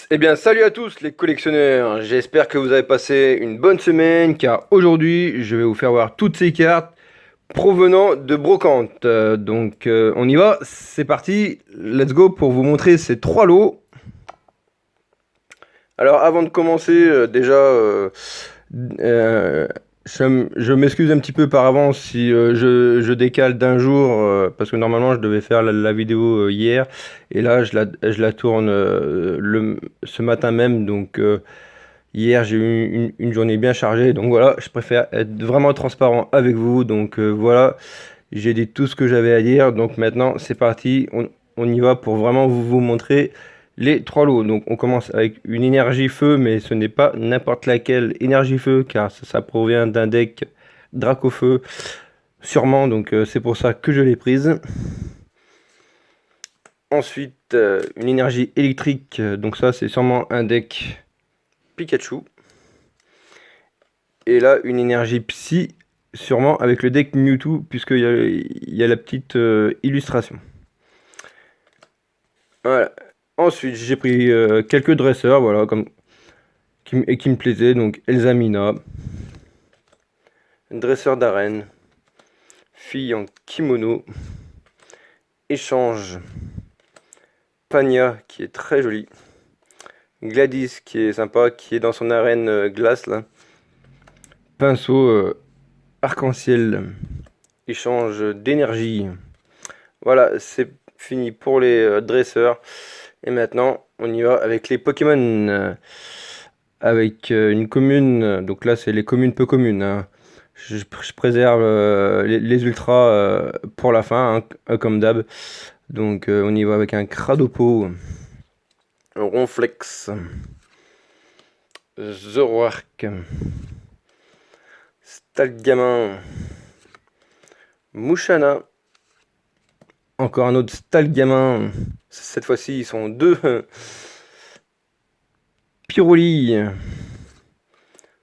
Eh bien, salut à tous les collectionneurs, j'espère que vous avez passé une bonne semaine car aujourd'hui je vais vous faire voir toutes ces cartes provenant de Brocante. On y va, c'est parti, let's go pour vous montrer ces trois lots. Alors avant de commencer, euh, je m'excuse un petit peu par avance si je décale d'un jour parce que normalement je devais faire la vidéo hier et là je la tourne ce matin même hier j'ai eu une journée bien chargée donc voilà, je préfère être vraiment transparent avec vous voilà, j'ai dit tout ce que j'avais à dire donc maintenant c'est parti, on y va pour vraiment vous montrer les trois lots. Donc on commence avec une énergie feu, mais ce n'est pas n'importe laquelle énergie feu, car ça provient d'un deck Dracofeu, sûrement, c'est pour ça que je l'ai prise. Ensuite, une énergie électrique, donc ça c'est sûrement un deck Pikachu. Et là, une énergie psy, sûrement avec le deck Mewtwo, puisqu'il y a la petite illustration. Voilà. Ensuite, j'ai pris quelques dresseurs, voilà, qui me plaisaient. Donc, Elsamina, dresseur d'arène, fille en kimono, échange, Pania, qui est très jolie, Gladys, qui est sympa, qui est dans son arène glace, là, pinceau, arc-en-ciel, échange d'énergie. Voilà, c'est fini pour les dresseurs. Et maintenant, on y va avec les Pokémon. Avec une commune, donc là c'est les communes peu communes, hein. Je préserve les ultras pour la fin, hein, comme d'hab. On y va avec un Cradopo, un Ronflex, Zoroark, Stalgamin, Mouchana, encore un autre Stalgamin. Cette fois-ci ils sont deux. Pyroli,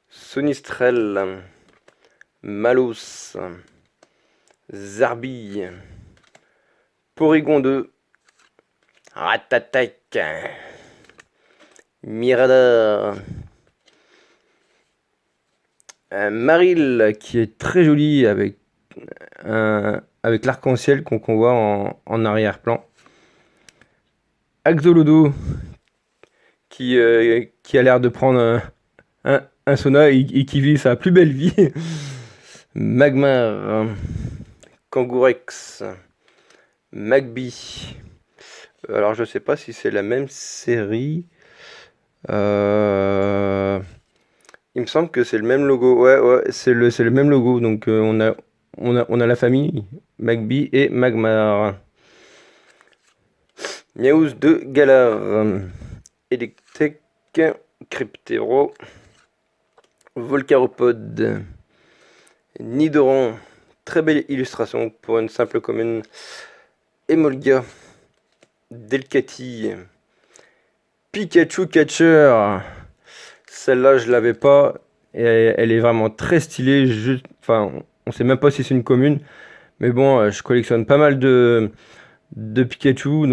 Sonistrel, Malos, Zarbi, Porygon 2, Ratatak, Mirador, Maril qui est très joli avec l'arc-en-ciel qu'on voit en arrière-plan. Axolodo qui a l'air de prendre un sauna et qui vit sa plus belle vie. Magmar, Kangourex, Magby. Alors je sais pas si c'est la même série. Il me semble que c'est le même logo. Ouais, c'est le même logo. On a la famille Magby et Magmar. Miaouz de Galar, Electek, Cryptero, Volcaropod, Nidoran. Très belle illustration pour une simple commune. Emolga, Delcati, Pikachu Catcher. Celle-là, je l'avais pas. Et elle est vraiment très stylée. Enfin, on sait même pas si c'est une commune. Mais bon, je collectionne pas mal de Pikachu.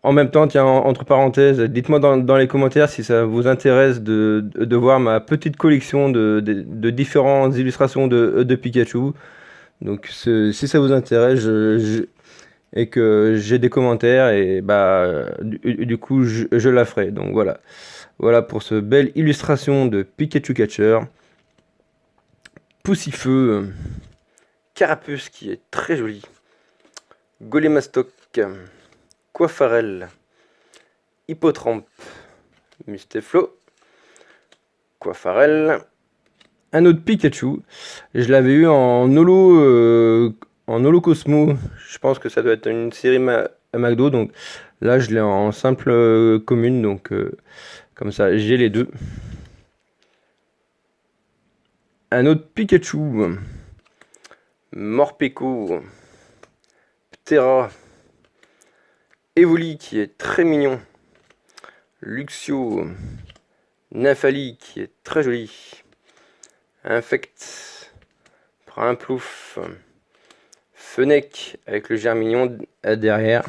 En même temps, tiens, entre parenthèses, dites-moi dans les commentaires si ça vous intéresse de voir ma petite collection de différentes illustrations de Pikachu. Si ça vous intéresse, et que j'ai des commentaires, et du coup, je la ferai. Donc voilà. Voilà pour ce belle illustration de Pikachu Catcher. Poussifeu, Carapuce qui est très joli, Golémastoc, Coiffarel, Hippotrampe, Musteflo, Coiffarel, un autre Pikachu. Je l'avais eu en Holo Cosmo. Je pense que ça doit être une série McDo. Donc là, je l'ai en simple commune. Comme ça, j'ai les deux. Un autre Pikachu, Morpeko, Ptera, Evoli qui est très mignon, Luxio, Nymphali qui est très joli, Infect, Primplouf, Fennec avec le germignon derrière,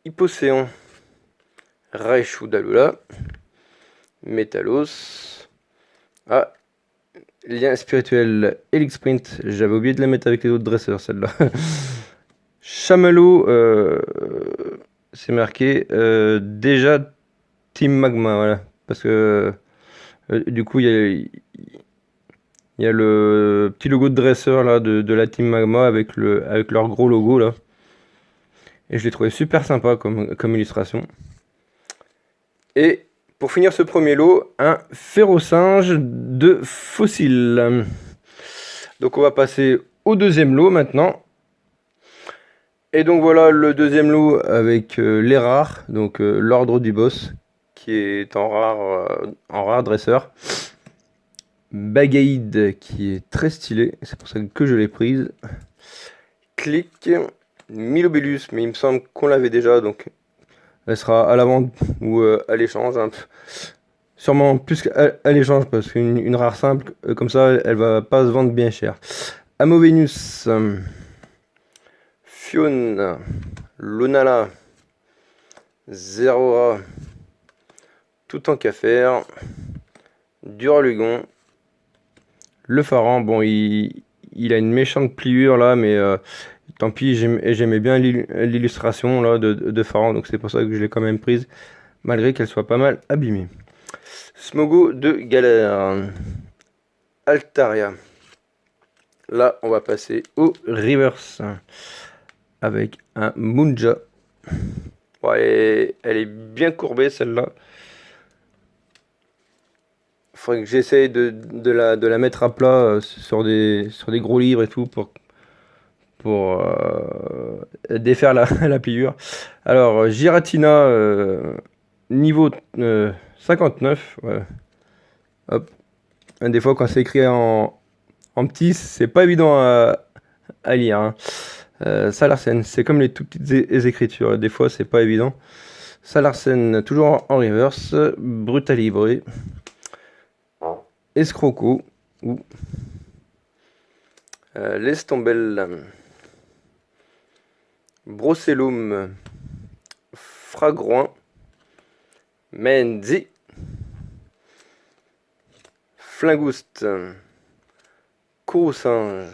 Hippocéan, Raichu d'Alola, Métalos. Ah, lien spirituel Helix Sprint, j'avais oublié de la mettre avec les autres dresseurs celle-là. Chamallow, c'est marqué déjà Team Magma, voilà. Parce que du coup, il y a le petit logo de dresseur là, de la Team Magma avec leur gros logo là. Et je l'ai trouvé super sympa comme illustration. Et pour finir ce premier lot, un Ferrosinge de fossiles. Donc on va passer au deuxième lot maintenant. Et donc voilà le deuxième lot avec les rares, donc l'ordre du boss qui est en rare dresseur. Bagaïde qui est très stylé, c'est pour ça que je l'ai prise. Click, Milobellus, mais il me semble qu'on l'avait déjà, donc elle sera à la vente ou à l'échange. Hein. Sûrement plus qu'à l'échange, parce qu'une rare simple, comme ça, elle va pas se vendre bien cher. Amovenus, Fiona, Lunala, Zerora, tout en qu'à faire, Durlugon, le Pharaon, bon, il a une méchante pliure là, mais tant pis, j'aimais bien l'illustration là de Pharaon, donc c'est pour ça que je l'ai quand même prise, malgré qu'elle soit pas mal abîmée. Smogo de Galère, Altaria. Là, on va passer au reverse avec un Munja. Bon, elle est bien courbée celle-là. Faudrait que j'essaye de la mettre à plat sur des gros livres et tout pour défaire la pliure. Alors, Giratina, niveau 59. Ouais. Hop. Des fois, quand c'est écrit en petit, c'est pas évident à lire. Hein. Salarsen, c'est comme les tout petites écritures. Des fois, c'est pas évident. Salarsen, toujours en reverse. Brutalibre. Escroco. Ou Lestombel. Brocellum. Fragroin. Menzi. Flingouste. Courroucinge.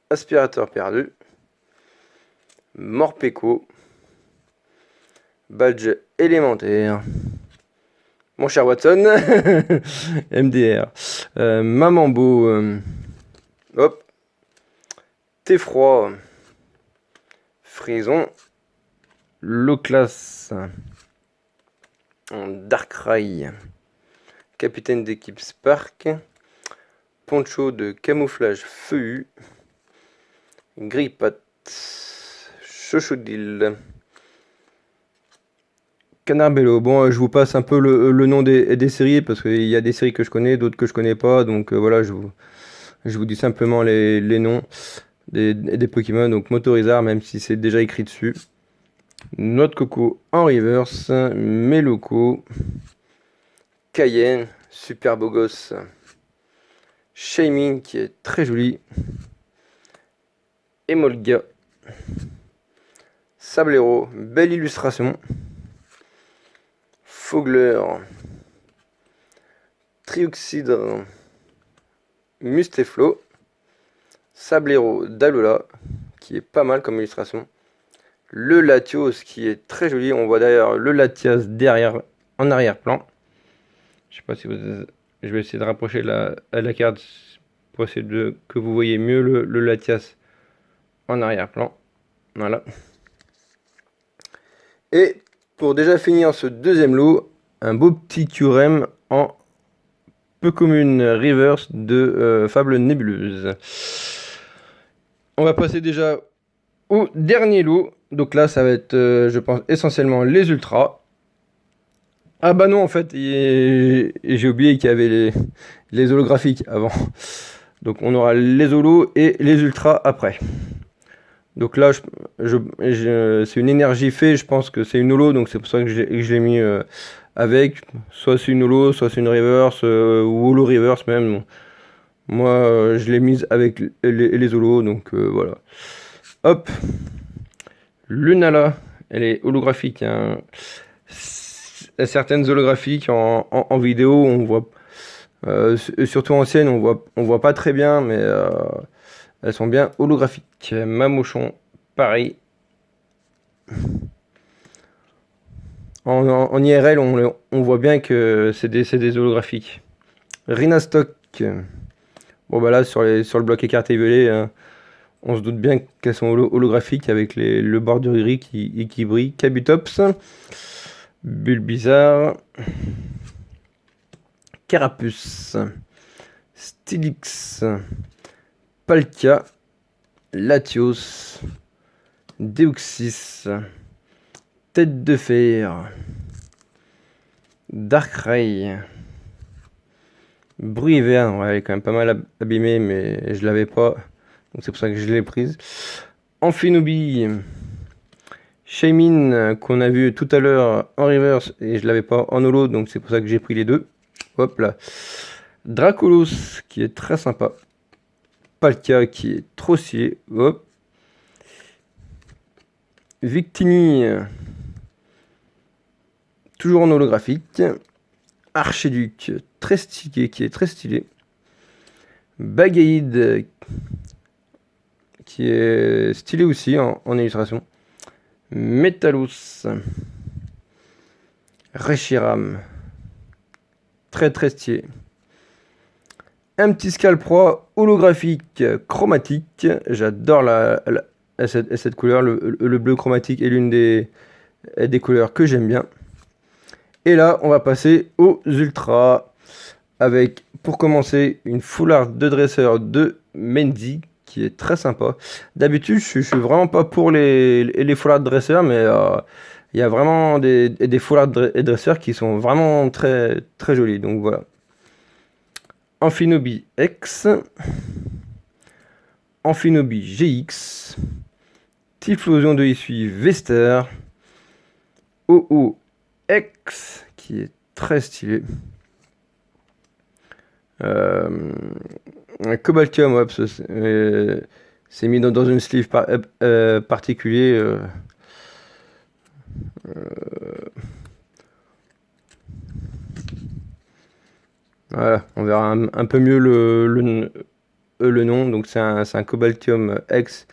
Aspirateur perdu. Morpeko. Badge élémentaire. Mon cher Watson. MDR. Mamambo. Hop. Thé-froid. Frison. Low-class. Darkrai. Capitaine d'équipe Spark. Poncho de camouflage feuillu. Grippat. Chochodil. Canarbello. Bon, je vous passe un peu le nom des séries parce qu'il y a des séries que je connais, d'autres que je connais pas. Donc voilà, je vous dis simplement les noms des Pokémon. Donc Motorizard, même si c'est déjà écrit dessus. Noix de coco en reverse. Meloco. Cayenne. Super beau gosse. Shaming qui est très joli. Emolga. Sablero. Belle illustration. Fogler, Trioxydre, Musteflo, Sablero d'Alola, qui est pas mal comme illustration. Le Latios, qui est très joli. On voit d'ailleurs le Latias derrière, en arrière-plan. Je sais pas si je vais essayer de rapprocher la carte pour essayer que vous voyez mieux le Latias en arrière-plan. Voilà. Et pour déjà finir ce deuxième lot, un beau petit Kyurem en peu commune reverse de Fable Nébuleuse. On va passer déjà au dernier lot. Donc là, ça va être, je pense, essentiellement les ultras. Ah bah non, en fait, j'ai oublié qu'il y avait les holographiques avant. Donc on aura les holos et les ultras après. Donc là, c'est une énergie fait, je pense que c'est une holo, donc c'est pour ça que je l'ai mis avec. Soit c'est une holo, soit c'est une reverse, ou holo reverse même. Bon. Moi, je l'ai mise avec les holos, donc voilà. Hop. Lunala, elle est holographique. Hein. certaines holographiques en vidéo, on voit, surtout anciennes, on voit pas très bien, mais elles sont bien holographiques. Mamochon, pareil. En IRL, on voit bien que c'est des holographiques. Rhinastock. Bon bah là, sur le bloc écarté violet, hein, on se doute bien qu'elles sont holographiques avec le bordure gris qui brille. Kabutops. Bulbizarre. Carapuce. Stylix. Palkia. Latios. Deoxys. Tête de fer. Darkrai. Bruyverne, ouais, elle est quand même pas mal abîmée, mais je l'avais pas. Donc c'est pour ça que je l'ai prise. Amphinobie. Shaymin, qu'on a vu tout à l'heure en reverse, et je l'avais pas en holo, donc c'est pour ça que j'ai pris les deux. Hop là. Dracolos, qui est très sympa. Palkia, qui est trop stylé. Hop. Victini. Toujours en holographique. Archiduc, très stylé, qui est très stylé. Bagaïd, qui est stylé aussi en illustration. Métalos. Reshiram, très très stylé. Un petit Scalproie holographique chromatique. J'adore cette couleur. Le bleu chromatique est l'une des couleurs que j'aime bien. Et là, on va passer aux ultras avec, pour commencer, une full art de dresseur de Mendy qui est très sympa. D'habitude, je suis vraiment pas pour les full art dresseurs, mais il y a vraiment des full art dresseurs qui sont vraiment très très jolis. Donc voilà. Amphinobie X, Amphinobie GX, Typhlosion de Issui Vester, OO X qui est très stylé. Cobaltium, ouais, c'est mis dans une sleeve particulier. Voilà, on verra un peu mieux le nom. Donc c'est un Cobaltium X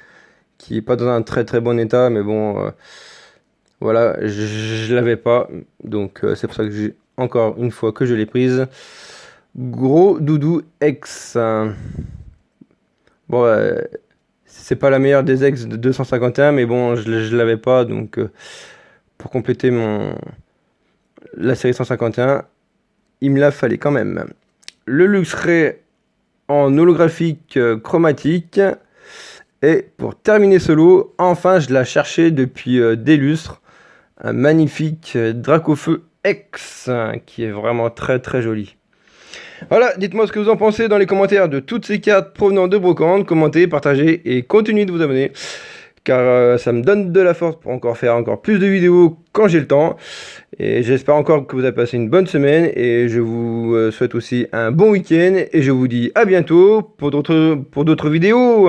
qui est pas dans un très très bon état, mais bon, voilà, je l'avais pas, donc c'est pour ça que j'ai encore une fois que je l'ai prise. Gros Doudou X. Bon, c'est pas la meilleure des X de 251, mais bon, je l'avais pas, donc pour compléter la série 151, il me la fallait quand même. Le Luxray en holographique chromatique. Et pour terminer ce lot, enfin je la cherchais depuis des lustres. Un magnifique Dracofeu X qui est vraiment très très joli. Voilà, dites-moi ce que vous en pensez dans les commentaires de toutes ces cartes provenant de Brocante. Commentez, partagez et continuez de vous abonner. Car ça me donne de la force pour faire encore plus de vidéos quand j'ai le temps. Et j'espère encore que vous avez passé une bonne semaine. Et je vous souhaite aussi un bon week-end. Et je vous dis à bientôt pour d'autres vidéos.